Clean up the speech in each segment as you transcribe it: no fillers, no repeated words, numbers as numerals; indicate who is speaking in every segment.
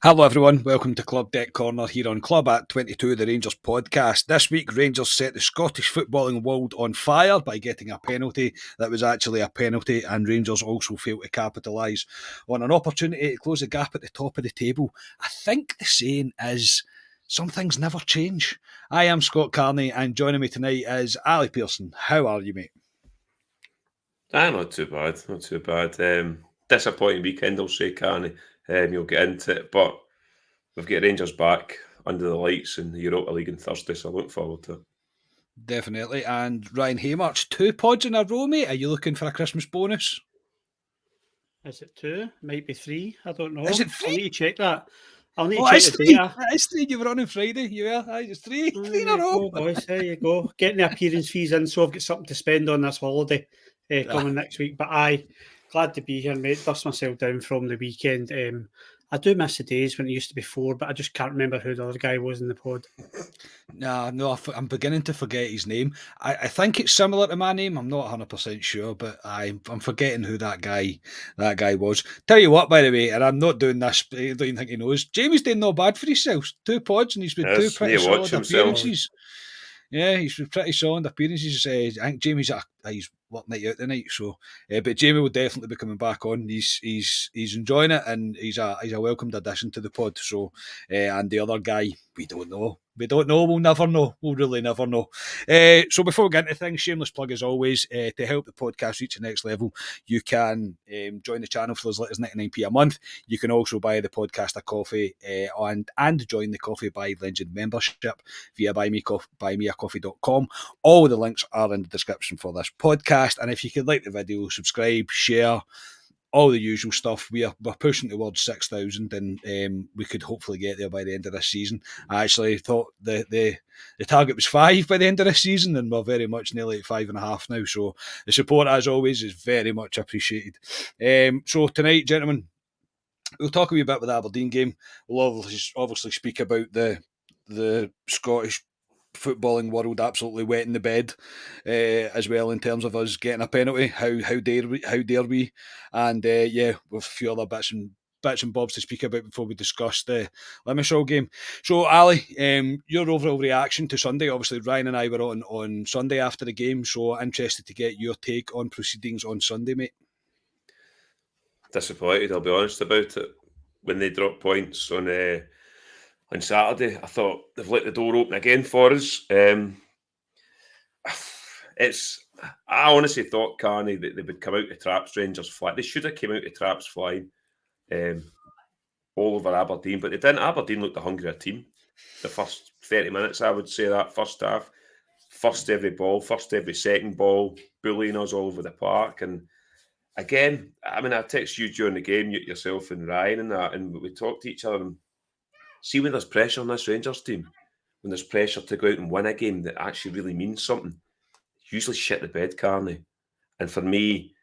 Speaker 1: Hello everyone, welcome to Club Deck Corner here on Club at 22, the Rangers podcast. This week Rangers set the Scottish footballing world on fire by getting a penalty that was actually a penalty, and Rangers also failed to capitalise on an opportunity to close the gap at the top of the table. I think the saying is, some things never change. I am Scott Carney, and joining me tonight is Ali Pearson. How are you, mate?
Speaker 2: Not too bad, not too bad. Disappointing weekend, I'll say, Carney. You'll get into it, but we've got Rangers back under the lights in the Europa League on Thursday, so I look forward to it.
Speaker 1: Definitely. And Ryan Haymarch, 2 pods in a row, mate. Are you looking for a Christmas bonus?
Speaker 3: Is it 2? Might be 3. I don't know.
Speaker 1: Is it
Speaker 3: I'll
Speaker 1: 3?
Speaker 3: need to check that. I'll need
Speaker 1: Oh,
Speaker 3: to check
Speaker 1: it's
Speaker 3: the
Speaker 1: 3.
Speaker 3: data.
Speaker 1: It's 3. You were on Friday. You were. It's 3.
Speaker 3: There
Speaker 1: 3 in a
Speaker 3: you
Speaker 1: row.
Speaker 3: go, boys. There you go. Getting the appearance fees in, so I've got something to spend on this holiday coming next week. But glad to be here, mate. Dust myself down from the weekend. I do miss the days when it used to be 4, but I just can't remember who the other guy was in the pod.
Speaker 1: No, I'm beginning to forget his name. I think it's similar to my name. I'm not 100% sure, but I'm forgetting who that guy was. Tell you what, by the way, and I'm not doing this, I don't even think he knows. Jamie's doing no bad for himself. 2 pods, and he's been 2
Speaker 2: Yes,
Speaker 1: pretty
Speaker 2: need to watch
Speaker 1: solid
Speaker 2: himself.
Speaker 1: appearances. Yeah, he's been pretty solid appearances. I think Jamie's he's working it out tonight, so but Jamie will definitely be coming back on. He's enjoying it, and he's a welcomed addition to the pod. So and the other guy, we don't know. We'll never know. We'll really never know. So before we get into things, shameless plug as always. To help the podcast reach the next level, you can join the channel for as little as 99p a month. You can also buy the podcast a coffee and join the Coffee by Legend membership via buymeacoffee.com. All the links are in the description for this podcast. And if you could like the video, subscribe, share, all the usual stuff. We're pushing towards 6,000, and we could hopefully get there by the end of this season. I actually thought the target was 5 by the end of this season, and we're very much nearly at 5.5 now. So the support, as always, is very much appreciated. So tonight, gentlemen, we'll talk a wee bit with the Aberdeen game. We'll obviously speak about the Scottish footballing world absolutely wetting the bed as well, in terms of us getting a penalty. How dare we? And yeah, with a few other bits and bobs to speak about before we discuss the Limassol game. So Ali, your overall reaction to Sunday. Obviously Ryan and I were on Sunday after the game, so interested to get your take on proceedings on Sunday, mate.
Speaker 2: Disappointed, I'll be honest about it. When they dropped points on Saturday, I thought they've let the door open again for us. I honestly thought, Carney, that they would come out of traps, Rangers flat. They should have came out of traps flying all over Aberdeen, but they didn't. Aberdeen looked a hungrier team. The first 30 minutes, I would say, that first half. First every ball, first every second ball, bullying us all over the park. And again, I mean, I text you during the game, yourself and Ryan and that, and we talked to each other. And see, when there's pressure on this Rangers team, when there's pressure to go out and win a game that actually really means something, usually shit the bed, Carney. And for me,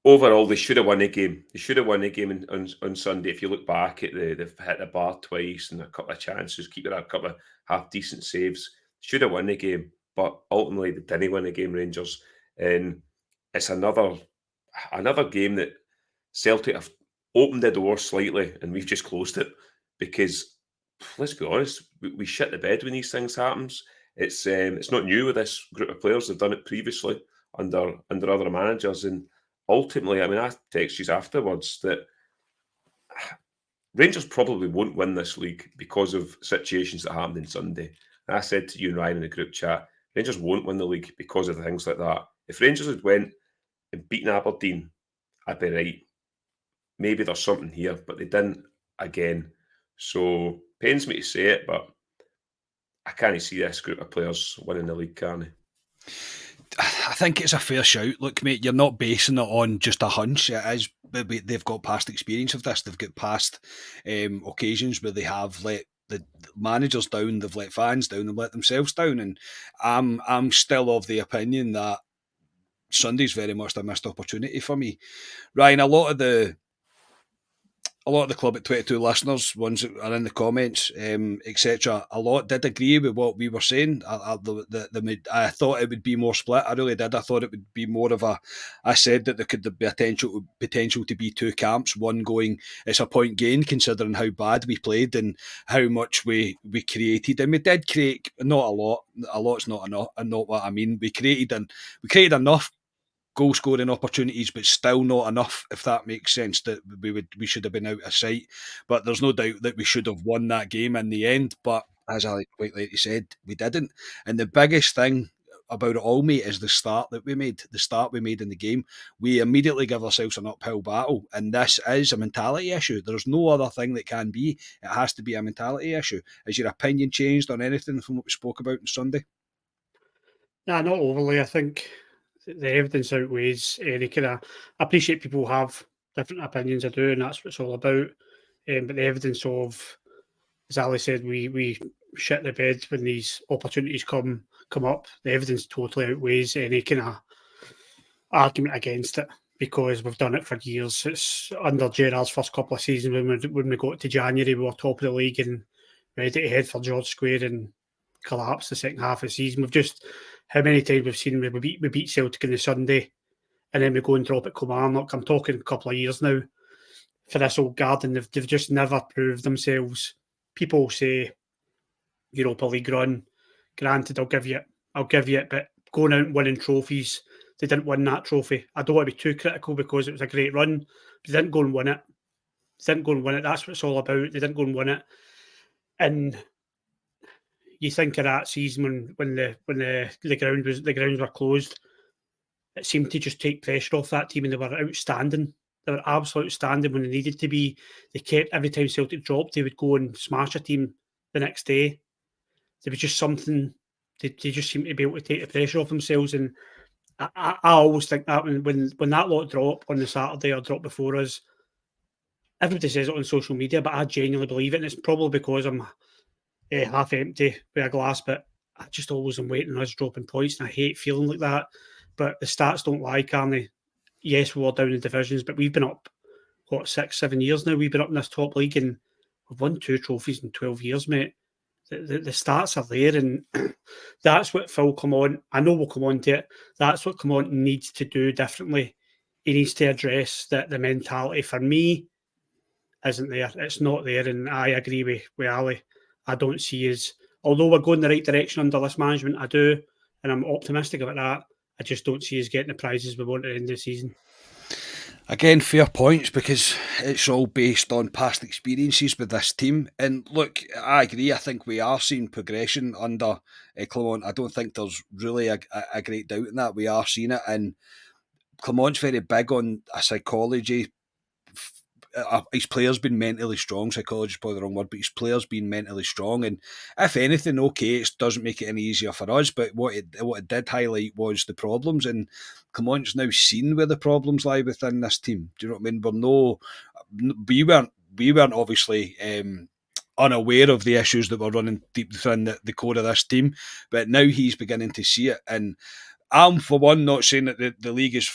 Speaker 2: overall, they should have won the game. They should have won the game on Sunday. If you look back at they've hit the bar twice and a couple of chances, keeping a couple of half decent saves. Should have won the game, but ultimately they didn't win the game, Rangers. And it's another game that Celtic have opened the door slightly, and we've just closed it because, let's be honest, we shit the bed when these things happens. It's not new with this group of players. They've done it previously under other managers, and ultimately, I mean, I text you afterwards that Rangers probably won't win this league because of situations that happened on Sunday. And I said to you and Ryan in the group chat, Rangers won't win the league because of things like that. If Rangers had went and beaten Aberdeen, I'd be right. Maybe there's something here, but they didn't again. So, pains me to say it, but I can't see this group of players winning the league, can I?
Speaker 1: I think it's a fair shout. Look, mate, you're not basing it on just a hunch. It is, they've got past experience of this. They've got past occasions where they have let the managers down, they've let fans down, and let themselves down. And I'm still of the opinion that Sunday's very much a missed opportunity for me. Ryan, a lot of the a lot of the Club at 22 listeners, ones that are in the comments, etc., a lot did agree with what we were saying. I thought it would be more split. I really did. I thought it would be more of a. I said that there could be potential to be two camps. One going, it's a point gain considering how bad we played and how much we created, and we did create not a lot. A lot's not enough, and not what I mean. We created enough goal scoring opportunities, but still not enough, if that makes sense, that we should have been out of sight. But there's no doubt that we should have won that game in the end. But as I quite like you said, we didn't. And the biggest thing about it all, mate, is the start that we made. The start we made in the game. We immediately give ourselves an uphill battle. And this is a mentality issue. There's no other thing that can be. It has to be a mentality issue. Has your opinion changed on anything from what we spoke about on Sunday?
Speaker 3: Nah, not overly. I think the evidence outweighs any kind of. I appreciate people have different opinions. I do, and that's what it's all about. But the evidence of, as Ali said, we shit the bed when these opportunities come up. The evidence totally outweighs any kind of argument against it, because we've done it for years. It's under Gerrard's first couple of seasons when we got to January, we were top of the league and ready to head for George Square and collapse the second half of the season. We've just, how many times we've seen we beat Celtic on the Sunday and then we go and drop at Kilmarnock. I'm talking a couple of years now for this old garden. They've just never proved themselves. People say Europa League run, granted, I'll give you it, but going out and winning trophies, they didn't win that trophy. I don't want to be too critical because it was a great run, but they didn't go and win it. That's what it's all about. They didn't go and win it. And you think of that season when the grounds were closed, it seemed to just take pressure off that team, and they were outstanding. They were absolutely outstanding when they needed to be. They kept, every time Celtic dropped, they would go and smash a team the next day. There was just something, they just seemed to be able to take the pressure off themselves. And I always think that when that lot drop on the Saturday or drop before us, everybody says it on social media, but I genuinely believe it. And it's probably because I'm half empty with a glass, but I just always am waiting on us dropping points, and I hate feeling like that. But the stats don't lie, Carney. Yes, we were down in divisions, but we've been up, 6-7 years now. We've been up in this top league, and we've won 2 trophies in 12 years, mate. The stats are there, and that's what Phil Clement, I know we'll come on to it, that's what Clement needs to do differently. He needs to address that the mentality, for me, isn't there. It's not there, and I agree with Ali. I don't see us, although we're going the right direction under this management, I do, and I'm optimistic about that. I just don't see us getting the prizes we want at the end of the season.
Speaker 1: Again, fair points, because it's all based on past experiences with this team. And look, I agree. I think we are seeing progression under Clement. I don't think there's really a great doubt in that. We are seeing it, and Clement's very big on a psychology. His players being mentally strong. Psychology is probably the wrong word, but his players being mentally strong. And if anything, okay, it doesn't make it any easier for us. But what it did highlight was the problems, and Clement's now seen where the problems lie within this team. Do you know what I mean? We weren't obviously unaware of the issues that were running deep within the core of this team, but now he's beginning to see it. And I'm, for one, not saying that the league is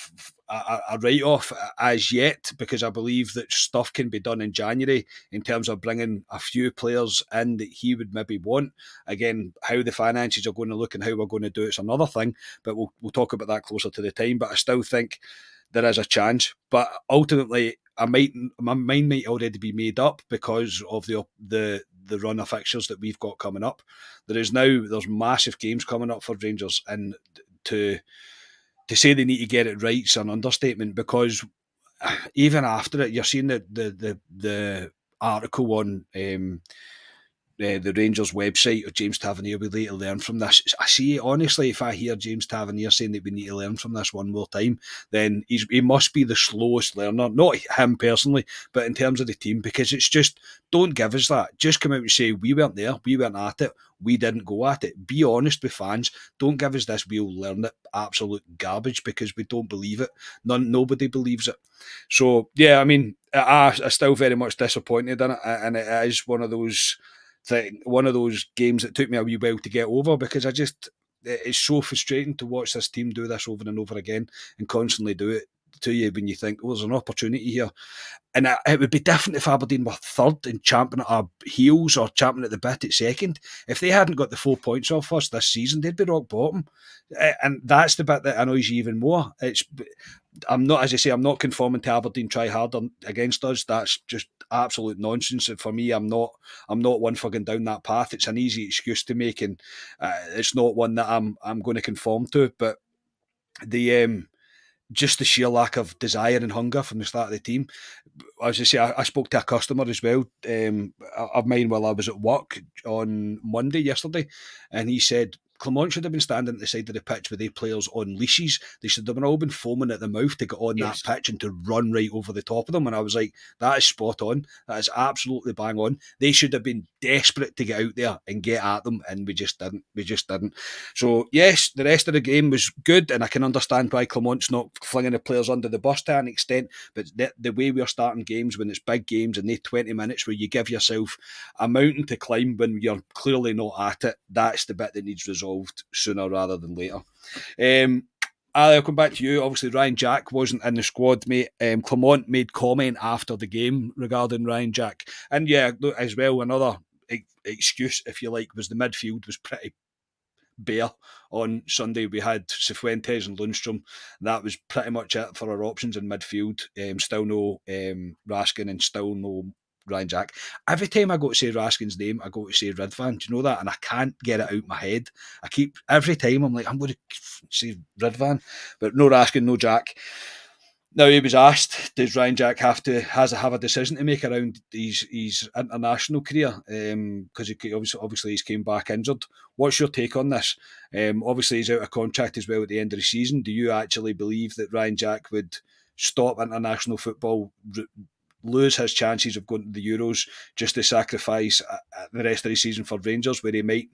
Speaker 1: a write-off as yet, because I believe that stuff can be done in January in terms of bringing a few players in that he would maybe want. Again, how the finances are going to look and how we're going to do it's another thing, but we'll talk about that closer to the time. But I still think there is a chance. But ultimately, my mind might already be made up because of the run of fixtures that we've got coming up. There's massive games coming up for Rangers, and to say they need to get it right is an understatement, because even after it, you're seeing the article on the Rangers website of James Tavernier, we need to learn from this. I see, honestly, if I hear James Tavernier saying that we need to learn from this one more time, then he must be the slowest learner. Not him personally, but in terms of the team, because it's just, don't give us that. Just come out and say, we weren't there, we weren't at it, we didn't go at it. Be honest with fans. Don't give us this we'll learn it absolute garbage, because we don't believe it. Nobody believes it. So, yeah, I mean, I'm still very much disappointed in it, and it is one of those games that took me a wee while to get over, because it's so frustrating to watch this team do this over and over again and constantly do it to you when you think, there's an opportunity here. And it would be different if Aberdeen were third and champing at our heels or champing at the bit at second. If they hadn't got the 4 points off us this season, they'd be rock bottom. And that's the bit that annoys you even more. I'm not conforming to Aberdeen try harder against us. That's just absolute nonsense. And for me, I'm not one for going down that path. It's an easy excuse to make, and it's not one that I'm going to conform to. But just the sheer lack of desire and hunger from the start of the team. As I say, I spoke to a customer as well of mine while I was at work on Monday yesterday, and he said Clement should have been standing at the side of the pitch with their players on leashes. They should have all been foaming at the mouth to get on that pitch and to run right over the top of them. And I was like, that is spot on. That is absolutely bang on. They should have been desperate to get out there and get at them, and we just didn't. So yes, the rest of the game was good, and I can understand why Clement's not flinging the players under the bus to an extent, but the way we're starting games when it's big games and they 20 minutes where you give yourself a mountain to climb when you're clearly not at it, that's the bit that needs resolved sooner rather than later. I'll come back to you. Obviously, Ryan Jack wasn't in the squad, mate. Clement made comment after the game regarding Ryan Jack. And yeah, as well, another excuse, if you like, was the midfield was pretty bare on Sunday. We had Cifuentes and Lundstrom. That was pretty much it for our options in midfield. Still no Raskin and still no Ryan Jack. Every time I go to say Raskin's name, I go to say Ridvan. Do you know that? And I can't get it out my head. Every time I'm like, I'm going to say Ridvan, but no Raskin, no Jack. Now he was asked, does Ryan Jack have a decision to make around his international career? Because he obviously he's came back injured. What's your take on this? Obviously he's out of contract as well at the end of the season. Do you actually believe that Ryan Jack would stop international football, lose his chances of going to the Euros just to sacrifice the rest of the season for Rangers, where he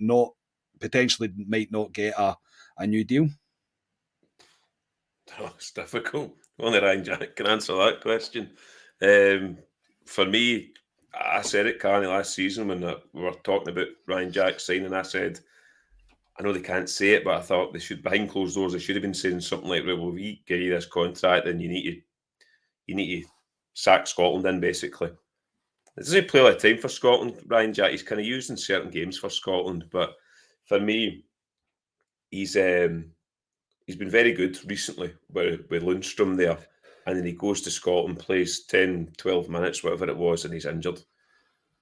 Speaker 1: potentially might not get a new deal?
Speaker 2: Oh, it's difficult. Only Ryan Jack can answer that question. For me, I said it, Carney, last season when we were talking about Ryan Jack signing. I said, I know they can't say it, but I thought they should, behind closed doors, they should have been saying something like, well, we give you this contract, then you need to sack Scotland in, basically. It doesn't play a lot of time for Scotland, Ryan Jack. He's kind of used in certain games for Scotland, but for me, he's been very good recently with Lundstrom there, and then he goes to Scotland, plays 10, 12 minutes, whatever it was, and he's injured.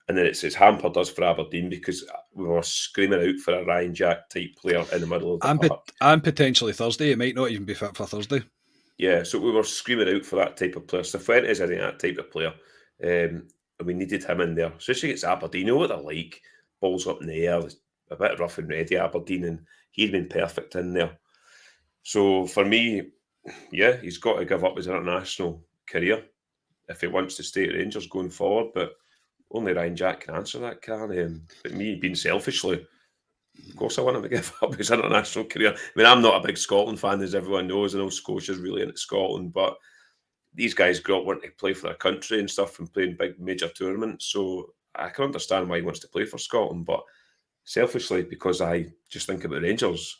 Speaker 2: And then it's hampered us for Aberdeen because we were screaming out for a Ryan Jack type player in the middle of the park.
Speaker 1: And potentially Thursday. It might not even be fit for Thursday.
Speaker 2: Yeah, so we were screaming out for that type of player. Cifuentes isn't that type of player. And we needed him in there, especially against Aberdeen. You know what they're like. Balls up in the air, a bit rough and ready, Aberdeen, and he'd been perfect in there. So for me, yeah, he's got to give up his international career if he wants to stay at Rangers going forward. But only Ryan Jack can answer that, can. But me being selfishly, of course I want him to give up his international career. I mean, I'm not a big Scotland fan, as everyone knows. I know Scotia's really into Scotland, but these guys grew up wanting to play for their country and stuff and playing big major tournaments. So I can understand why he wants to play for Scotland, but selfishly, because I just think about Rangers,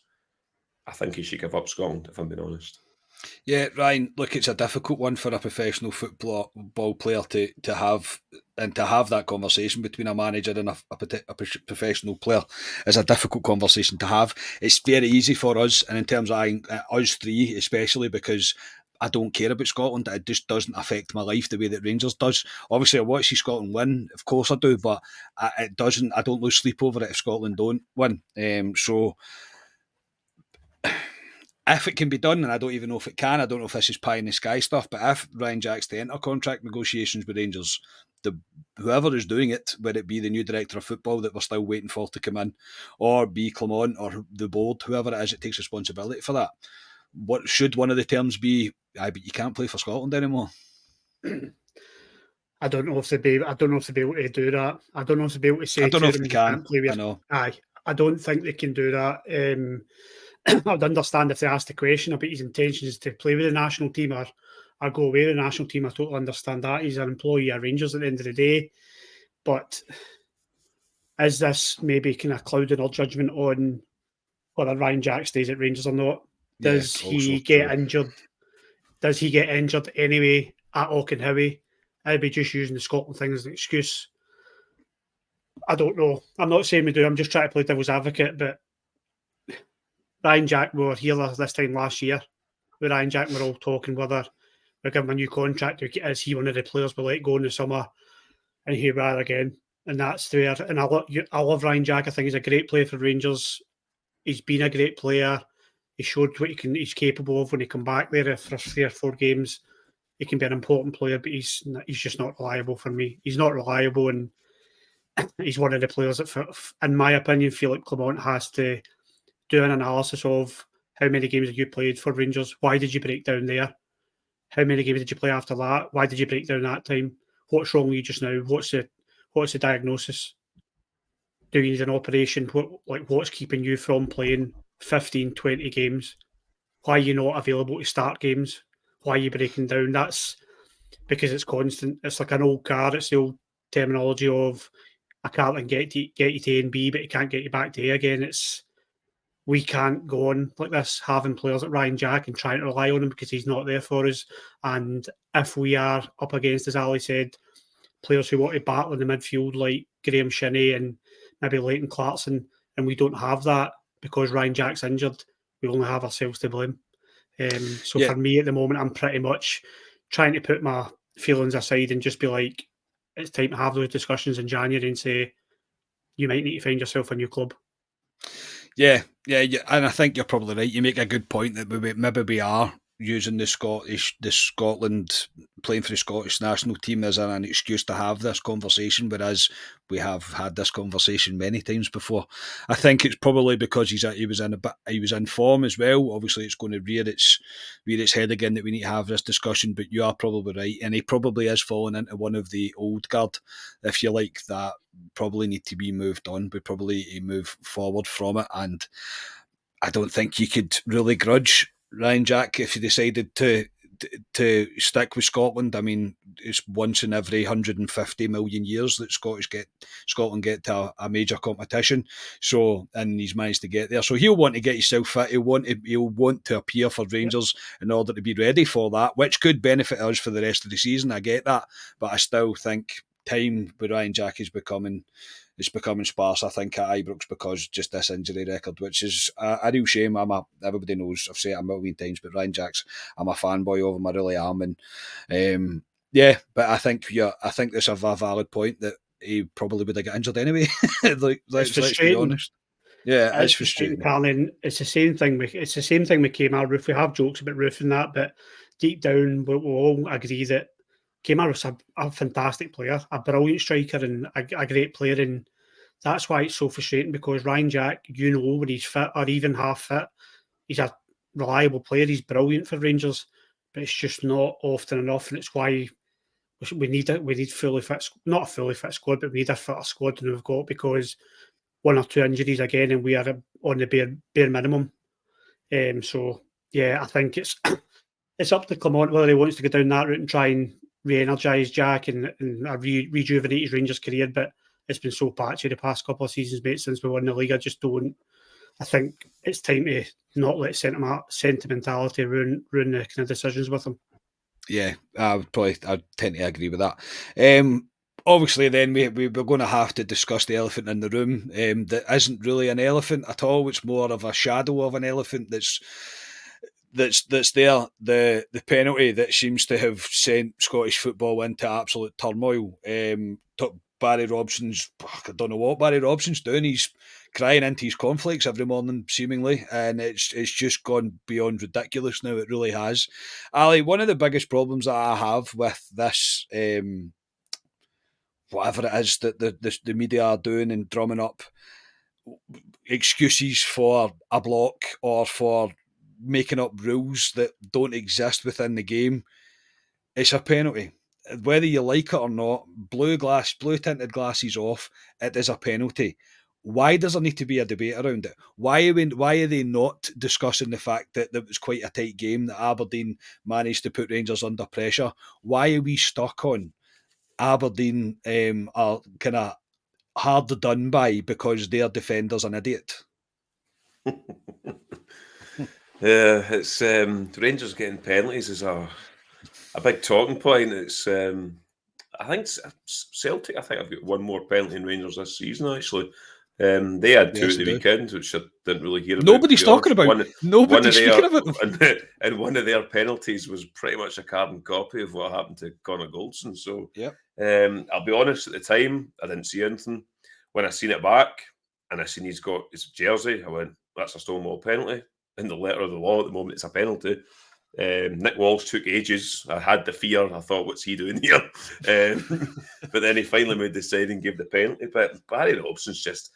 Speaker 2: I think he should give up Scotland, if I'm being honest.
Speaker 1: Yeah, Ryan, look, it's a difficult one for a professional football player to have, and to have that conversation between a manager and a professional player is a difficult conversation to have. It's very easy for us, and in terms of us three especially, because I don't care about Scotland. It just doesn't affect my life the way that Rangers does. Obviously, I want to see Scotland win. Of course I do, but it doesn't. I don't lose sleep over it if Scotland don't win. So if it can be done, and I don't even know if it can, I don't know if this is pie in the sky stuff, but if Ryan Jack's to enter contract negotiations with Rangers, whoever is doing it, whether it be the new director of football that we're still waiting for to come in, or be Clement or the board, whoever it is, it takes responsibility for that. What should one of the terms be? But you can't play for Scotland anymore.
Speaker 3: I don't know if they'd be able to do that. I don't know if they'd be able to say.
Speaker 1: I don't know if they can.
Speaker 3: I know. I don't think they can do that. I would understand if they asked the question about his intentions to play with the national team or go away with the national team. I totally understand that. He's an employee of Rangers at the end of the day. But is this maybe kind of clouding our judgment on whether Ryan Jack stays at Rangers or not? Does he get injured does he get injured anyway at Auchenhowie? I'd be just using the Scotland thing as an excuse. I don't know. I'm not saying we do. I'm just trying to play devil's advocate. But Ryan Jack, we were here this time last year. With Ryan Jack, we're all talking whether we're giving him a new contract. Is he one of the players we let go in the summer? And here we are again. And that's there. And I love Ryan Jack. I think he's a great player for Rangers. He's been a great player. He showed what he's capable of when he come back there for 3 or 4 games. He can be an important player, but he's just not reliable for me. He's not reliable, and he's one of the players that, in my opinion, Philippe Clement has to do an analysis of how many games have you played for Rangers? Why did you break down there? How many games did you play after that? Why did you break down that time? What's wrong with you just now? What's the diagnosis? Do you need an operation? What's keeping you from playing 15, 20 games? Why are you not available to start games? Why are you breaking down? That's because it's constant. It's like an old car. It's the old terminology of a car that can get you to A and B, but it can't get you back to A again. We can't go on like this, having players like Ryan Jack and trying to rely on him because he's not there for us. And if we are up against, as Ali said, players who want to battle in the midfield like Graham Shinney and maybe Leighton Clarkson, and we don't have that because Ryan Jack's injured, we only have ourselves to blame. For me at the moment, I'm pretty much trying to put my feelings aside and just be like, it's time to have those discussions in January and say, you might need to find yourself a new club.
Speaker 1: Yeah, and I think you're probably right. You make a good point that maybe we are using the Scotland playing for the Scottish national team as an excuse to have this conversation, whereas we have had this conversation many times before. I think it's probably because he was in form as well. Obviously, it's going to rear its head again that we need to have this discussion. But you are probably right, and he probably is falling into one of the old guard, if you like, that probably need to be moved on. We probably need to move forward from it, and I don't think you could really grudge Ryan Jack if he decided to stick with Scotland. I mean, it's once in every 150 million years that Scotland get to a major competition. So, and he's managed to get there. So he'll want to get himself fit. He'll want to appear for Rangers in order to be ready for that, which could benefit us for the rest of the season. I get that, but I still think time with Ryan Jack is becoming sparse, I think, at Ibrox because just this injury record, which is a real shame. Everybody knows, I've said it a million times, but Ryan Jack's, I'm a fanboy of him, I really am. And but I think that's a valid point that he probably would have got injured anyway. let's be honest. Yeah, it's frustrating.
Speaker 3: It's the same thing. It's the same thing with Kemar Roof. We have jokes about Roof and that, but deep down, we'll all agree that Kemar was a fantastic player, a brilliant striker, and a great player. And that's why it's so frustrating because Ryan Jack, when he's fit or even half fit, he's a reliable player. He's brilliant for Rangers, but it's just not often enough. And it's why we need fully fit, not a fully fit squad, but we need a fitter squad than we've got because 1 or 2 injuries again, and we are on the bare minimum. I think it's up to Clement whether he wants to go down that route and try and re-energise Jack and rejuvenate his Rangers career, but it's been so patchy the past couple of seasons, mate, since we won the league. I think it's time to not let sentimentality ruin the kind of decisions with him.
Speaker 1: Yeah, I tend to agree with that. Obviously, then we're going to have to discuss the elephant in the room. That isn't really an elephant at all. It's more of a shadow of an elephant that's there. The penalty that seems to have sent Scottish football into absolute turmoil. Barry Robson's, I don't know what Barry Robson's doing. He's crying into his cornflakes every morning, seemingly, and it's just gone beyond ridiculous now. It really has. Ali, one of the biggest problems that I have with this, whatever it is that the media are doing and drumming up excuses for a block or for making up rules that don't exist within the game, it's a penalty. Whether you like it or not, blue tinted glasses off, it is a penalty. Why does there need to be a debate around it? Why are they not discussing the fact that it was quite a tight game, that Aberdeen managed to put Rangers under pressure? Why are we stuck on Aberdeen are kind of hard done by because their defender's an idiot?
Speaker 2: Yeah, it's Rangers getting penalties is a big talking point. It's I think Celtic. I think I've got one more penalty in Rangers this season. Actually, they had two
Speaker 1: Yes,
Speaker 2: at the
Speaker 1: they do.
Speaker 2: weekend, which I didn't really hear about.
Speaker 1: Nobody's
Speaker 2: To be honest.
Speaker 1: talking about.
Speaker 2: One
Speaker 1: Nobody's
Speaker 2: of their
Speaker 1: speaking about them.
Speaker 2: and one of their penalties was pretty much a carbon copy of what happened to Connor Goldson. So,
Speaker 1: Yep.
Speaker 2: I'll be honest. At the time, I didn't see anything. When I seen it back and I seen he's got his jersey, I went, "That's a Stonewall penalty." In the letter of the law, at the moment, it's a penalty. Nick Walsh took ages. I had the fear. I thought, what's he doing here? But then he finally made the side and gave the penalty. But Barry Robson's just,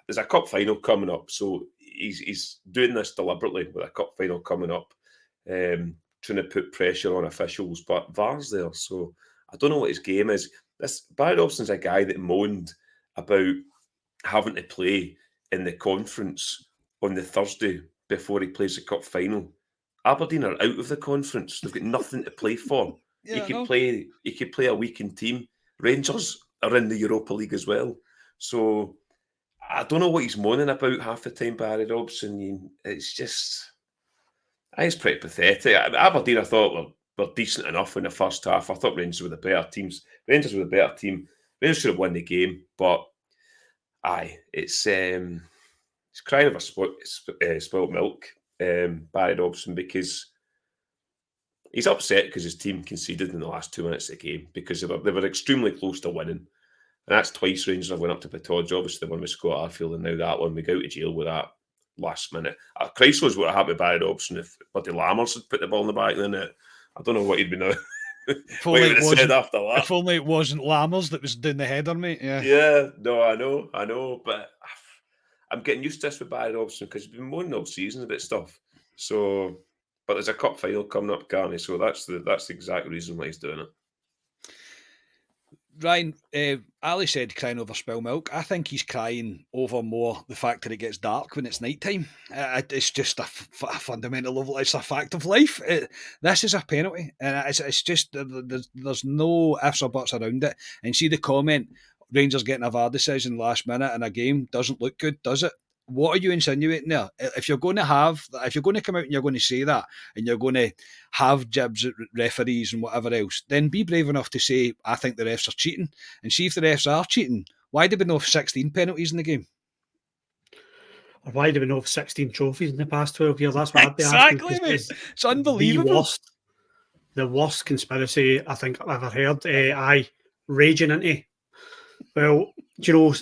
Speaker 2: there's a cup final coming up. So he's doing this deliberately with a cup final coming up, trying to put pressure on officials. But VAR's there. So I don't know what his game is. Barry Robson's a guy that moaned about having to play in the conference on the Thursday before he plays the cup final. Aberdeen are out of the conference. They've got nothing to play for.
Speaker 1: Yeah,
Speaker 2: he
Speaker 1: I
Speaker 2: could
Speaker 1: know.
Speaker 2: play a weekend team. Rangers are in the Europa League as well. So I don't know what he's moaning about half the time, Barry Robson. It's just, it's pretty pathetic. Aberdeen, I thought, were decent enough in the first half. I thought Rangers were the better teams. Rangers were the better team. Rangers should have won the game, but it's crying over spoilt milk, Barry Robson, because he's upset because his team conceded in the last 2 minutes of the game because they were extremely close to winning. And that's twice Rangers have went up to Pittodge. Obviously, the one with Scott Arfield, and now that one. We go to jail with that last minute. Christ knows what would happen to Barry Robson if Buddy Lammers had put the ball in the back of the net. I don't know what he'd been what he would have said after that.
Speaker 1: If only it wasn't Lammers that was doing the header, mate.
Speaker 2: Yeah, no, I know. But I'm getting used to this with Barry Robson because he's been moaning all season about stuff. So, but there's a cup final coming up, Carney. So that's the exact reason why he's doing it.
Speaker 1: Ryan, Ali said crying over spilled milk. I think he's crying over more the fact that it gets dark when it's night time. It's just a fundamental level. It's a fact of life. This is a penalty, and it's just there's no ifs or buts around it. And see the comment, Rangers getting a VAR decision last minute in a game doesn't look good, does it? What are you insinuating there? If you're going to come out and you're going to say that, and you're going to have jibs at referees and whatever else, then be brave enough to say, I think the refs are cheating. And see if the refs are cheating, why do we know 16 penalties in the game?
Speaker 3: Or why do we know 16 trophies in the past 12 years? That's what I'd be
Speaker 1: Exactly,
Speaker 3: asking.
Speaker 1: mate. It's unbelievable.
Speaker 3: The worst conspiracy I think I've ever heard. Raging into. Well, do you know,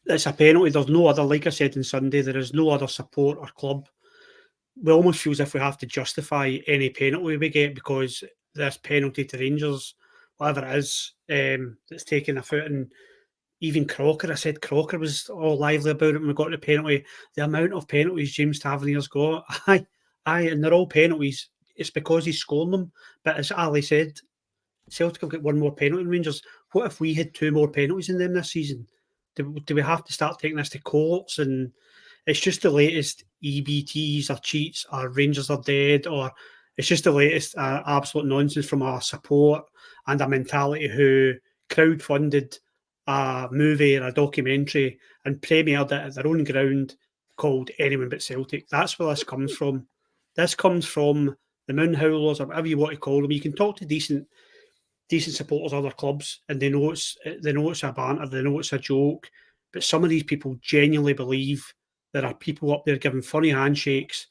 Speaker 3: it's a penalty. There's no other, like I said on Sunday, there is no other support or club. We almost feel as if we have to justify any penalty we get because this penalty to Rangers, whatever it is, that's taking a foot. And even Crocker, I said Crocker was all lively about it when we got the penalty. The amount of penalties James Tavernier's got, and they're all penalties. It's because he's scoring them. But as Ali said, Celtic have got one more penalty than Rangers. What if we had 2 more penalties in them this season? Do we have to start taking this to courts? And it's just the latest EBTs or cheats or Rangers are dead, or it's just the latest absolute nonsense from our support and a mentality who crowdfunded a movie or a documentary and premiered it at their own ground called Anyone But Celtic. That's where this comes from. This comes from the Moon Howlers or whatever you want to call them. You can talk to decent supporters of other clubs and they know it's a banter, they know it's a joke, but some of these people genuinely believe there are people up there giving funny handshakes,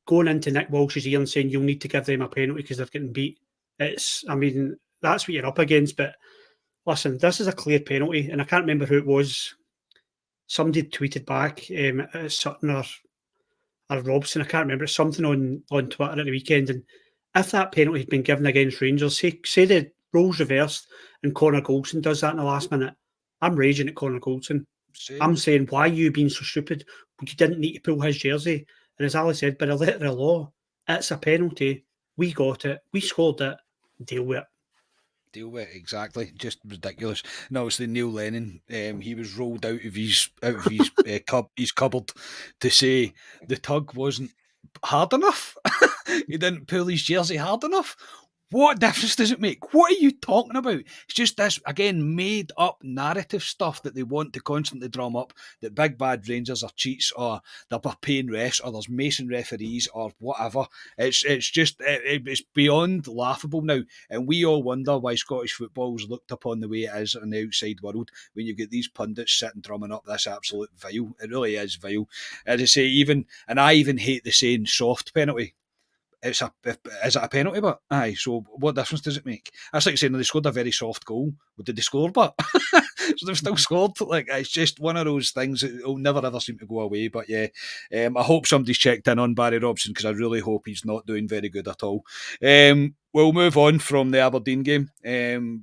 Speaker 3: going into Nick Walsh's ear and saying you'll need to give them a penalty because they're getting beat. That's what you're up against. But listen, this is a clear penalty, and I can't remember who it was. Somebody tweeted back, Sutton or Robson, I can't remember. It's something on Twitter at the weekend, and if that penalty had been given against Rangers, say the roles reversed and Connor Goldson does that in the last minute, I'm raging at Connor Goldson.
Speaker 1: Same.
Speaker 3: I'm saying, why are you being so stupid? You didn't need to pull his jersey. And as Ali said, by the letter of law, it's a penalty. We got it. We scored it. Deal with it.
Speaker 1: Deal with it, exactly. Just ridiculous. And obviously Neil Lennon, he was rolled out of his his cupboard to say the tug wasn't hard enough. He didn't pull his jersey hard enough. What difference does it make? What are you talking about? It's just this, again, made up narrative stuff that they want to constantly drum up, that big bad Rangers are cheats, or they're paying refs, or there's Mason referees, or whatever. It's just, it's beyond laughable now. And we all wonder why Scottish football is looked upon the way it is in the outside world when you get these pundits sitting drumming up this absolute vile. It really is vile. As I say, I even hate the saying soft penalty. Is it a penalty? But aye, so what difference does it make? That's like saying they scored a very soft goal. What did they score? But so they've still scored. Like, it's just one of those things that will never ever seem to go away. But yeah, I hope somebody's checked in on Barry Robson, because I really hope he's not doing very good at all. We'll move on from the Aberdeen game.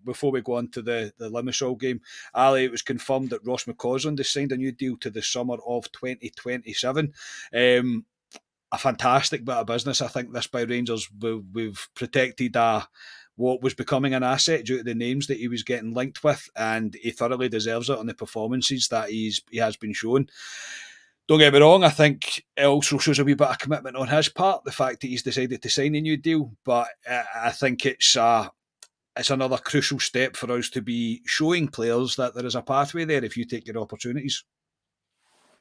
Speaker 1: Before we go on to the Limassol game, Ali, it was confirmed that Ross McCausland has signed a new deal to the summer of 2027. A fantastic bit of business, I think, this by Rangers. We've protected what was becoming an asset due to the names that he was getting linked with, and he thoroughly deserves it on the performances that he has been shown. Don't get me wrong, I think it also shows a wee bit of commitment on his part, the fact that he's decided to sign a new deal, but I think it's another crucial step for us to be showing players that there is a pathway there if you take your opportunities.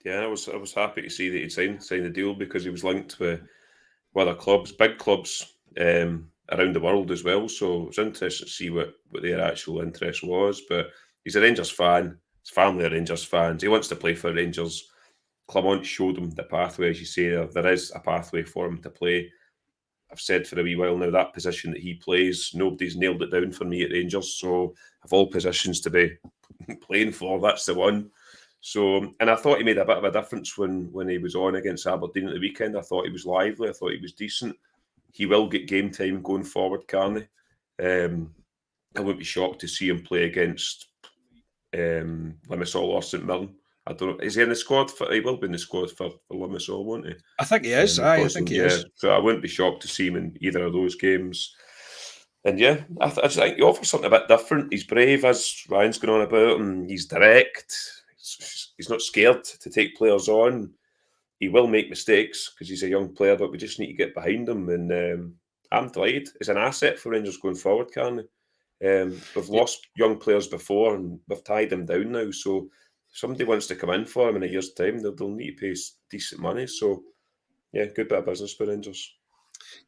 Speaker 2: Yeah, I was happy to see that he'd signed the deal, because he was linked with other clubs, big clubs around the world as well. So it was interesting to see what their actual interest was. But he's a Rangers fan. His family are Rangers fans. He wants to play for Rangers. Clement showed him the pathway, as you say. There is a pathway for him to play. I've said for a wee while now, that position that he plays, nobody's nailed it down for me at Rangers. So of all positions to be playing for, that's the one. So, and I thought he made a bit of a difference when he was on against Aberdeen at the weekend. I thought he was lively. I thought he was decent. He will get game time going forward, can't he? I wouldn't be shocked to see him play against Limassol or St Mirren. I don't know. Is he in the squad? He will be in the squad for Limassol, won't he?
Speaker 1: I think he is. I think he is.
Speaker 2: So I wouldn't be shocked to see him in either of those games. And yeah, I just think he offers something a bit different. He's brave, as Ryan's going on about him. He's direct. He's not scared to take players on. He will make mistakes because he's a young player, but we just need to get behind him. And I'm delighted. It's an asset for Rangers going forward, can't we? We've lost young players before, and we've tied them down now. So if somebody wants to come in for him in a year's time, they'll need to pay decent money. So yeah, good bit of business for Rangers.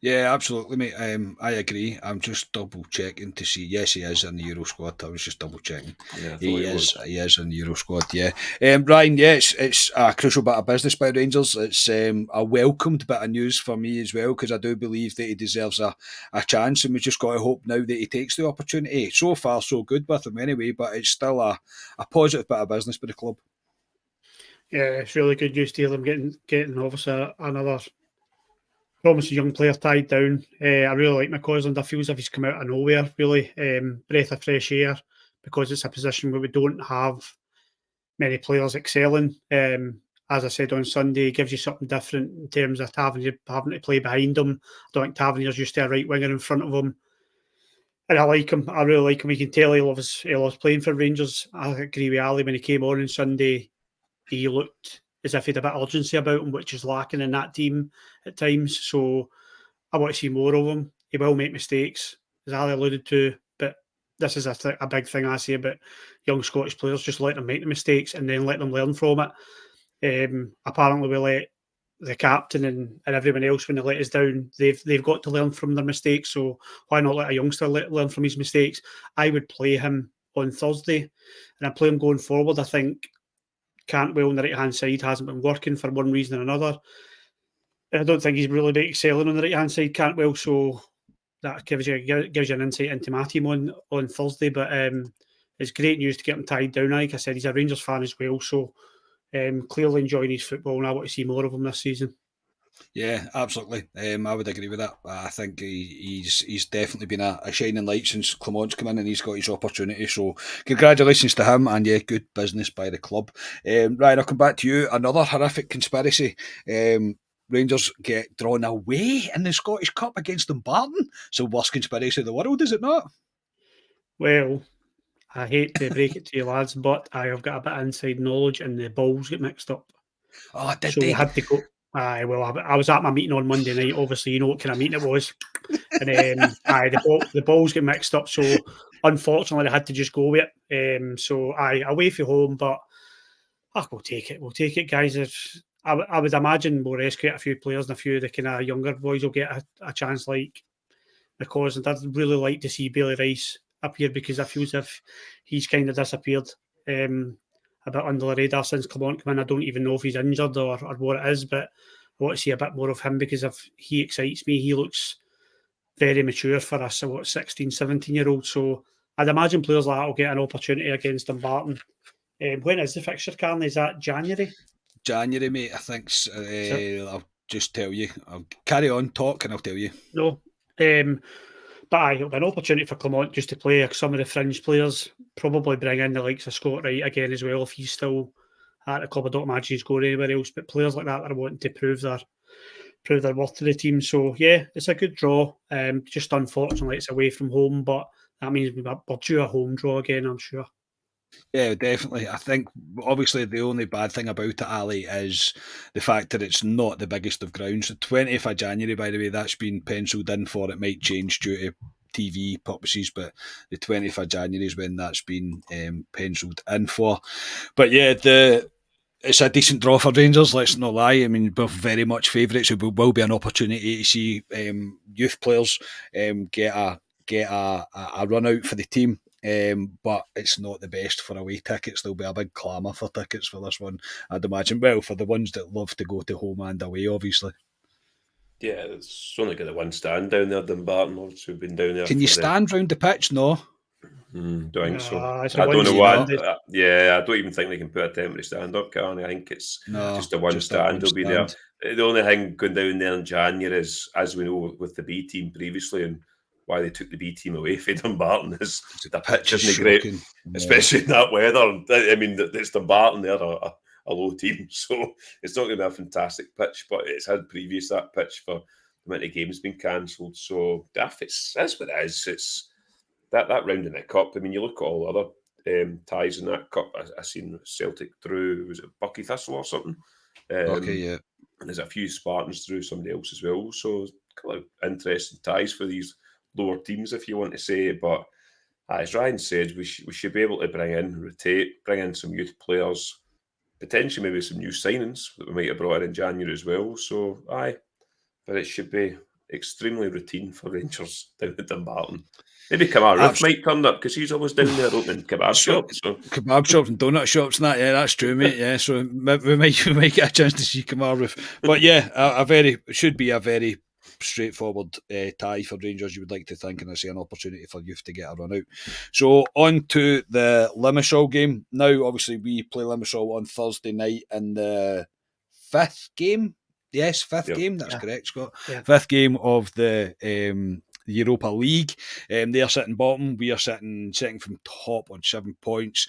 Speaker 1: Yeah, absolutely, mate. I agree. I'm just double checking to see. Yes, he is in the Euro squad. I was just double checking.
Speaker 2: Yeah,
Speaker 1: he is in the Euro squad. Yeah, Ryan. Yes, it's a crucial bit of business by Rangers. It's a welcomed bit of news for me as well, because I do believe that he deserves a chance, and we just got to hope now that he takes the opportunity. So far, so good with him anyway, but it's still a positive bit of business by the club.
Speaker 3: Yeah, it's really good news to hear them getting obviously another promising young player tied down. I really like McCausland. I feel as if he's come out of nowhere, really. Breath of fresh air, because it's a position where we don't have many players excelling. As I said on Sunday, it gives you something different in terms of having to play behind him. I don't think Tavernier's used to a right winger in front of him. And I like him. I really like him. You can tell he loves playing for Rangers. I agree with Ali. When he came on Sunday, he looked as if he had a bit of urgency about him, which is lacking in that team at times. So I want to see more of him. He will make mistakes, as Ali alluded to, but this is a big thing I say about young Scottish players. Just let them make the mistakes and then let them learn from it. Apparently we let the captain and everyone else, when they let us down, they've got to learn from their mistakes. So why not let a youngster learn from his mistakes? I would play him on Thursday, and I play him going forward. I think Cantwell on the right-hand side hasn't been working for one reason or another. I don't think he's really been excelling on the right-hand side, Cantwell, so that gives you an insight into my team on Thursday. But it's great news to get him tied down. Like I said, he's a Rangers fan as well, so clearly enjoying his football, and I want to see more of him this season.
Speaker 1: Yeah, absolutely. I would agree with that. I think he's definitely been a shining light since Clement's come in, and he's got his opportunity. So congratulations to him, and yeah, good business by the club. Ryan, I'll come back to you. Another horrific conspiracy. Rangers get drawn away in the Scottish Cup against Dumbarton. So worst conspiracy in the world, is it not?
Speaker 3: Well, I hate to break it to you lads, but I have got a bit of inside knowledge, and the balls get mixed up.
Speaker 1: Oh, did
Speaker 3: so
Speaker 1: they?
Speaker 3: We had to go. Well, I was at my meeting on Monday night. Obviously, you know what kind of meeting it was. And the balls get mixed up, so unfortunately I had to just go with it. So away from home, but we'll take it, guys. I would imagine we'll rescue a few players, and a few of the kind of younger boys will get a chance, like McCausland. I'd really like to see Bailey Rice up here, because I feel as if he's kind of disappeared a bit under the radar since Clement came in. I don't even know if he's injured or what it is, but I want to see a bit more of him, because if he excites me, he looks very mature for a 16, 17-year-old. So I'd imagine players like that will get an opportunity against Dumbarton. When is the fixture, Carney? Is that January?
Speaker 1: January, mate, I think. I'll just tell you. I'll carry on, talk, and I'll tell you.
Speaker 3: No. But it'll be an opportunity for Clement just to play some of the fringe players. Probably bring in the likes of Scott Wright again as well, if he's still at the club. I don't imagine he's going anywhere else. But players like that are wanting to prove their worth to the team. So yeah, it's a good draw. Just unfortunately it's away from home, but that means we'll do a home draw again, I'm sure.
Speaker 1: Yeah, definitely. I think obviously the only bad thing about it, Ali, is the fact that it's not the biggest of grounds. The 20th of January, by the way, that's been penciled in for. It might change due to TV purposes, but the 20th of January is when that's been penciled in for. But yeah, it's a decent draw for Rangers, let's not lie. I mean, we're very much favourites. It will be an opportunity to see youth players get a run out for the team. But it's not the best for away tickets. There'll be a big clamour for tickets for this one, I'd imagine. Well, for the ones that love to go to home and away, obviously.
Speaker 2: Yeah, it's only got the one stand down there, Dumbarton. Obviously, we've been down there.
Speaker 1: Can you stand round the pitch? No.
Speaker 2: Don't think so. I
Speaker 3: don't
Speaker 2: know what. I don't even think they can put a temporary stand up, can I think it's just a one stand. They'll be there. The only thing going down there in January is, as we know with the B team previously, and why they took the B team away from Dumbarton, is the pitch isn't great, especially in that weather. I mean, it's Dumbarton, they're a low team, so it's not going to be a fantastic pitch, but it's had previous that pitch for the amount of games been cancelled. So that's what it is. It's that round in the cup. I mean, you look at all other ties in that cup. I seen Celtic through, was it Bucky Thistle or something?
Speaker 1: Okay, yeah.
Speaker 2: And there's a few Spartans through somebody else as well. So kind of interesting ties for these lower teams, if you want to say. But as Ryan said, we should be able to bring in some youth players, potentially maybe some new signings that we might have brought in January as well. So but it should be extremely routine for Rangers down at Dumbarton. Maybe Kamar Riff might turn up, because he's always down there opening kebab shops. So.
Speaker 1: Kebab shops and donut shops and that, yeah, that's true, mate. Yeah, so we might get a chance to see Kamar Riff. But yeah, should be a very straightforward tie for Rangers, you would like to think, and I say an opportunity for youth to get a run out. So on to the Limassol game. Now, obviously, we play Limassol on Thursday night in the fifth game. Yes, fifth game. That's correct, Scott. Yeah. Fifth game of the Europa League. They are sitting bottom. We are sitting second from top on 7 points.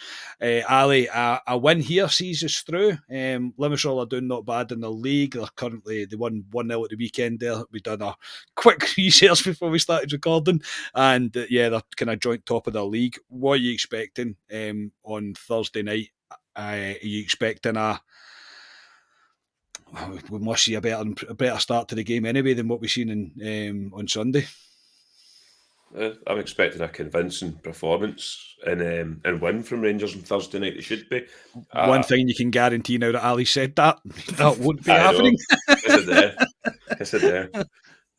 Speaker 1: Ali, a win here sees us through. Limassol are doing not bad in the league. They won 1-0 at the weekend there. We've done a quick research before we started recording. And they're kind of joint top of the league. What are you expecting on Thursday night? Are you expecting we must see a better start to the game anyway than what we've seen on Sunday?
Speaker 2: I'm expecting a convincing performance and win from Rangers on Thursday night. It should be.
Speaker 1: One thing you can guarantee now that Ali said that won't be happening.
Speaker 2: Is it there?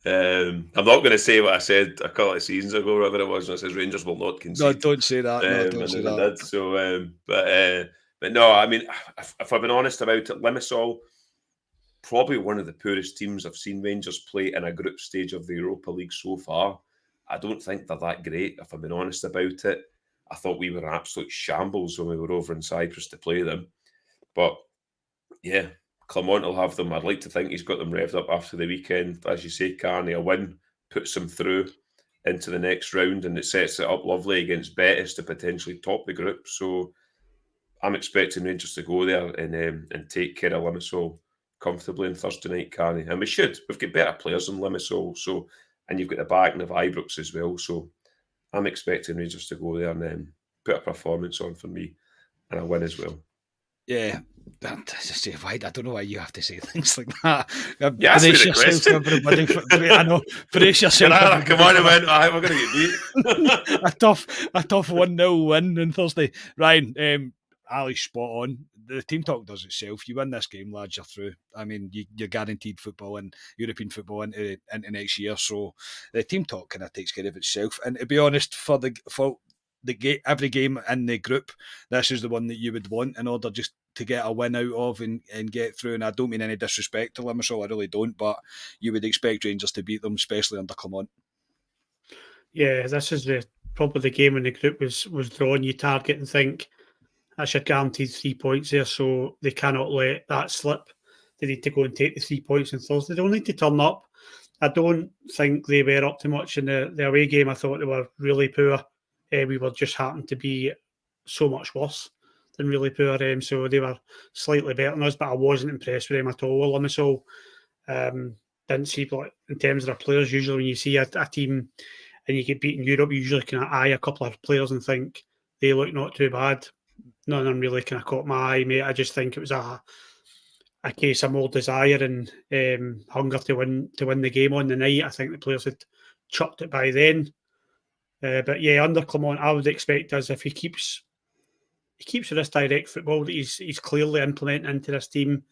Speaker 2: I'm not going to say what I said a couple of seasons ago, whatever it was, and it says Rangers will not concede.
Speaker 1: No, don't say that. Don't say that.
Speaker 2: Did. So, but no, I mean, if I've been honest about it, Limassol, probably one of the poorest teams I've seen Rangers play in a group stage of the Europa League so far. I don't think they're that great, if I'm being honest about it. I thought we were an absolute shambles when we were over in Cyprus to play them. But, yeah, Clement will have them. I'd like to think he's got them revved up after the weekend. As you say, Carney, a win puts them through into the next round, and it sets it up lovely against Betis to potentially top the group. So I'm expecting Rangers to go there and take care of Limassol comfortably on Thursday night, Carney. And we should. We've got better players than Limassol, so... And you've got the backing of Ibrox as well. So I'm expecting Rangers to go there and put a performance on for me and a win as well.
Speaker 1: Yeah. I don't know why you have to say things like that.
Speaker 2: You asked me
Speaker 1: Brace
Speaker 2: the
Speaker 1: yourself,
Speaker 2: question.
Speaker 1: everybody. I know. Brace yourself.
Speaker 2: Come on,
Speaker 1: everybody,
Speaker 2: man. We're going to get beat.
Speaker 1: a tough 1-0 win on Thursday. Ryan, Ali's spot on. The team talk does itself. You win this game, lads, you're through. I mean, you're guaranteed football and European football into next year. So the team talk kind of takes care of itself. And to be honest, for every game in the group, this is the one that you would want in order just to get a win out of and get through. And I don't mean any disrespect to Limassol, I really don't, but you would expect Rangers to beat them, especially under Clement.
Speaker 3: Yeah, this is probably the game when the group was drawn. You target and think that's your guaranteed 3 points there, so they cannot let that slip. They need to go and take the 3 points on Thursday. They don't need to turn up. I don't think they were up to much in the away game. I thought they were really poor. We were just happened to be so much worse than really poor. So they were slightly better than us, but I wasn't impressed with them at all. Limassol didn't see, like, in terms of their players, usually when you see a team and you get beat in Europe, you usually kind of eye a couple of players and think they look not too bad. None of them really kind of caught my eye, mate. I just think it was a case of more desire and hunger to win the game on the night. I think the players had chucked it by then. But yeah, under Clement, I would expect us, if he keeps with this direct football that he's clearly implementing into this team,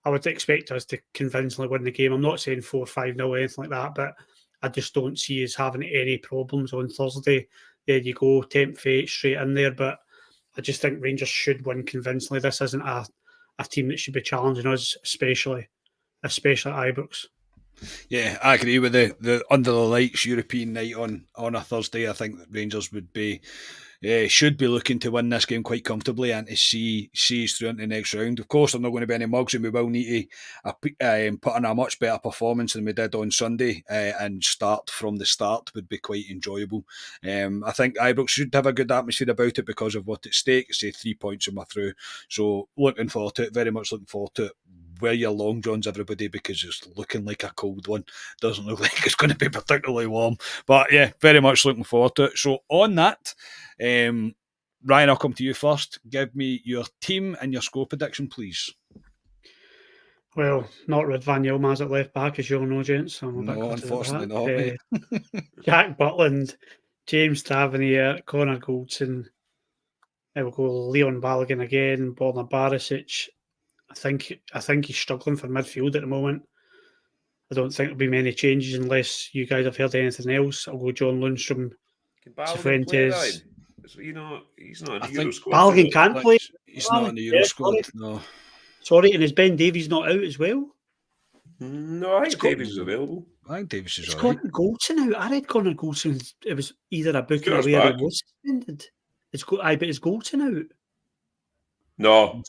Speaker 3: I would expect us to convincingly win the game. I'm not saying 4-5-0 or anything like that, but I just don't see us having any problems on Thursday. There you go, tempt fate straight in there. But I just think Rangers should win convincingly. This isn't a team that should be challenging us, especially at Ibrox.
Speaker 1: Yeah, I agree with the under the lights European night on a Thursday. I think that Rangers should be looking to win this game quite comfortably and to see us through into the next round. Of course, there are not going to be any mugs, and we will need to put in a much better performance than we did on Sunday, and start from the start would be quite enjoyable. I think Ibrox should have a good atmosphere about it because of what's at stake. Say 3 points and we're through. So looking forward to it, very much looking forward to it. Wear your long johns, everybody, because it's looking like a cold one. Doesn't look like it's going to be particularly warm. But yeah, very much looking forward to it. So on that, Ryan, I'll come to you first. Give me your team and your score prediction, please.
Speaker 3: Well, not with Van Yilmaz at left back, as you'll know, gents. So
Speaker 1: no, unfortunately not, mate.
Speaker 3: Jack Butland, James Tavernier, Connor Goldson. I will go Leon Balogun again, Borna Barisic. I think he's struggling for midfield at the moment. I don't think there'll be many changes unless you guys have heard anything else. I'll go John Lundstrom, Cifuentes.
Speaker 2: He's not in the
Speaker 3: I
Speaker 2: Euro
Speaker 3: think
Speaker 2: squad.
Speaker 3: Balogun can't play.
Speaker 1: He's not in the Euro squad, no.
Speaker 3: Sorry, and is Ben Davies not out as well?
Speaker 2: No, I think Davies is available.
Speaker 1: I think Davies is
Speaker 3: It's
Speaker 1: alright.
Speaker 3: Connor Goldson out. I read Connor Goldson. It was either a booking
Speaker 2: Sure,
Speaker 3: or where
Speaker 2: back.
Speaker 3: he was suspended. But is Goldson out?
Speaker 2: No.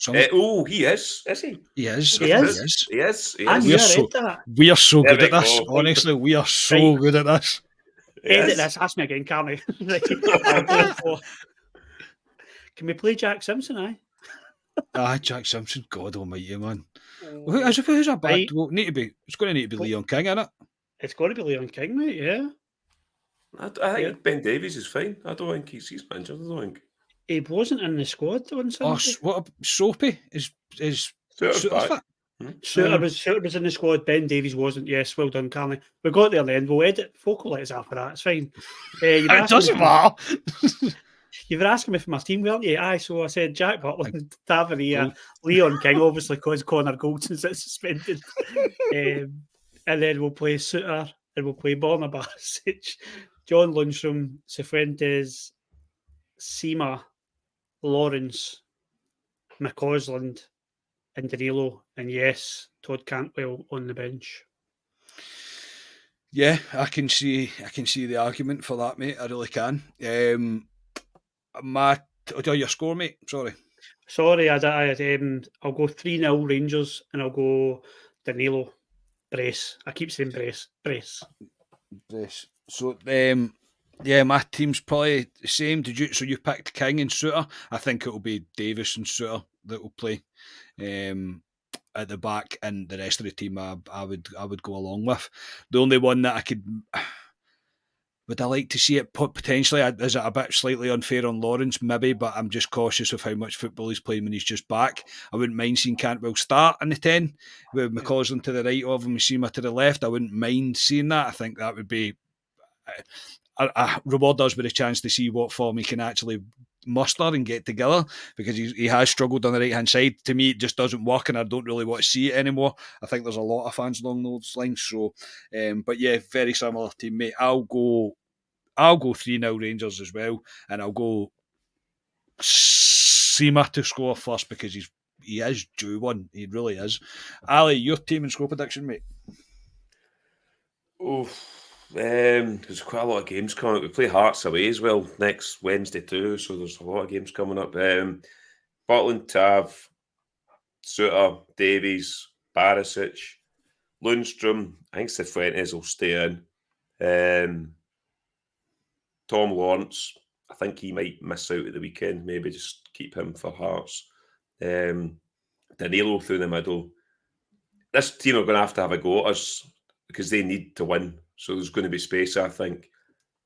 Speaker 2: He is. Is he?
Speaker 1: He is.
Speaker 3: He is.
Speaker 2: He is.
Speaker 3: I knew I read that.
Speaker 1: We are so
Speaker 2: There
Speaker 1: good
Speaker 2: we
Speaker 1: at this.
Speaker 2: go.
Speaker 1: Honestly, we are so good at this.
Speaker 3: Edit this. Ask me again, can't we? Can we play Jack Simpson?
Speaker 1: Jack Simpson. God almighty, man. Who's a bad? Well, it's going to need to be Leon King, isn't it?
Speaker 3: It's got to be Leon King, mate. Yeah.
Speaker 2: I think Ben Davies is fine. I don't think he's injured. I don't think
Speaker 3: he wasn't in the squad on Sunday.
Speaker 1: What Soapy is
Speaker 2: Suter back.
Speaker 3: Suter was in the squad. Ben Davies wasn't. Yes, well done, Carney. We got there then. We'll edit focal letters after that. It's fine.
Speaker 1: It doesn't matter.
Speaker 3: You were asking me for my team, weren't you? So I said Jack Butland, Tavernier, Leon King, obviously because Connor Goldson's suspended. And then we'll play Suter, and we'll play Borna Barisic, John Lundstrom, Cifuentes, Sima, Lawrence, McCausland, and Danilo, and yes, Todd Cantwell on the bench.
Speaker 1: Yeah, I can see the argument for that, mate. I really can. Your score, mate. Sorry,
Speaker 3: I'll go 3-0 Rangers, and I'll go Danilo. Brace. I keep saying brace.
Speaker 1: So, my team's probably the same. So you picked King and Suter. I think it'll be Davis and Suter that will play at the back, and the rest of the team I would go along with. The only one that I could Would I like to see it potentially? Is it a bit slightly unfair on Lawrence? Maybe, but I'm just cautious of how much football he's playing when he's just back. I wouldn't mind seeing Cantwell start in the 10 with McCausland to the right of him and Seema to the left. I wouldn't mind seeing that. I think that would be reward us with a chance to see what form he can actually muster and get together, because he has struggled on the right hand side. To me, it just doesn't work, and I don't really want to see it anymore. I think there's a lot of fans along those lines. So, but yeah, very similar team, mate. I'll go 3-0 Rangers as well, and I'll go Seema to score first, because he is due one. He really is. Ali, your team and score prediction, mate?
Speaker 2: There's quite a lot of games coming up. We play Hearts away as well next Wednesday too, so there's a lot of games coming up. Butland, Tav, Suter, Davies, Barisic, Lundstrom. I think Cifuentes will stay in. Tom Lawrence, I think he might miss out at the weekend. Maybe just keep him for Hearts. Danilo through the middle. This team are going to have a go at us because they need to win. So there's going to be space, I think.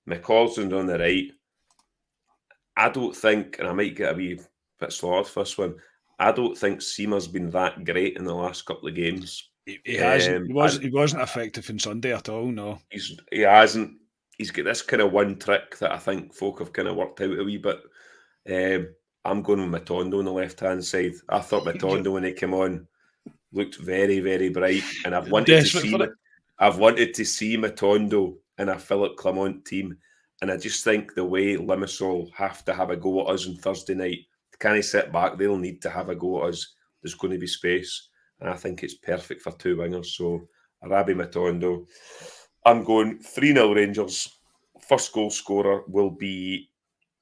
Speaker 2: McCausland on the right. I don't think, and I might get a wee bit slaughtered for this one, I don't think Seema's been that great in the last couple of games.
Speaker 1: He hasn't. He wasn't effective on Sunday at all, no.
Speaker 2: He hasn't. He's got this kind of one trick that I think folk have kind of worked out a wee bit. I'm going with Matondo on the left-hand side. I thought Matondo, when he came on, looked very, very bright. And I've wanted to see Matondo in a Philip Clement team. And I just think the way Limassol have to have a go at us on Thursday night, can he sit back? They'll need to have a go at us. There's going to be space. And I think it's perfect for two wingers. So, Arabi Matondo. I'm going 3-0 Rangers. First goal scorer will be...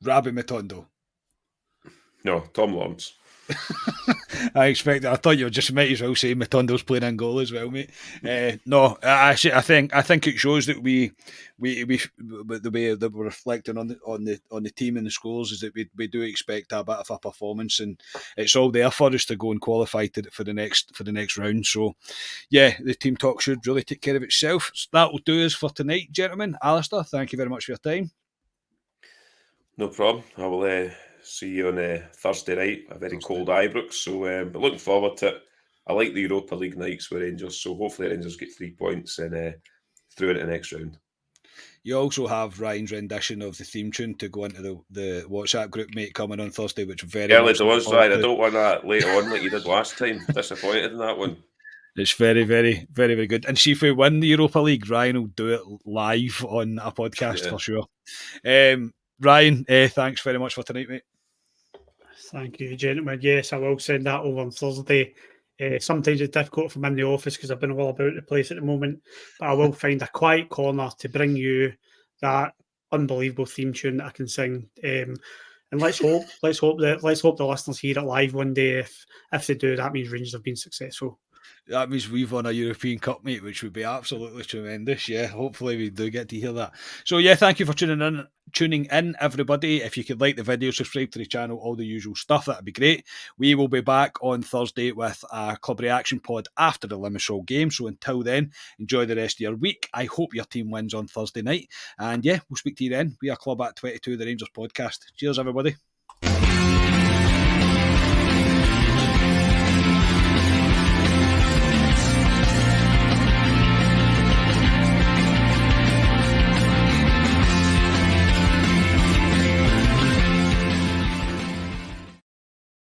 Speaker 1: Rabbi Matondo.
Speaker 2: No, Tom Lawrence.
Speaker 1: I thought you were just might as well say Matondo's playing in goal as well, mate. No, actually, I think it shows that we the way that we're reflecting on the team and the scores is that we do expect a bit of a performance, and it's all there for us to go and qualify for the next round. So, yeah, the team talk should really take care of itself. So that will do us for tonight, gentlemen. Alistair, thank you very much for your time.
Speaker 2: No problem. I will see you on Thursday night, a very cold Ibrox. So, but looking forward to it. I like the Europa League nights with Rangers, so hopefully Rangers get 3 points and through into the next round.
Speaker 1: You also have Ryan's rendition of the theme tune to go into the WhatsApp group, mate, coming on Thursday, which very
Speaker 2: early doors, Ryan. I don't want that later on like you did last time. Disappointed in that one.
Speaker 1: It's very, very, very, very good. And see, if we win the Europa League, Ryan will do it live on a podcast for sure. Ryan, thanks very much for tonight, mate.
Speaker 3: Thank you, gentlemen. Yes, I will send that over on Thursday. Sometimes it's difficult if I'm in the office because I've been all about the place at the moment, but I will find a quiet corner to bring you that unbelievable theme tune that I can sing. And let's hope the listeners hear it live one day. If they do, that means Rangers have been successful.
Speaker 1: That means we've won a European Cup, mate, which would be absolutely tremendous. Yeah, hopefully we do get to hear that. So, yeah, thank you for tuning in, everybody. If you could like the video, subscribe to the channel, all the usual stuff, that'd be great. We will be back on Thursday with a club reaction pod after the Limassol game. So until then, enjoy the rest of your week. I hope your team wins on Thursday night. And yeah, we'll speak to you then. We are Club at 22, the Rangers podcast. Cheers, everybody.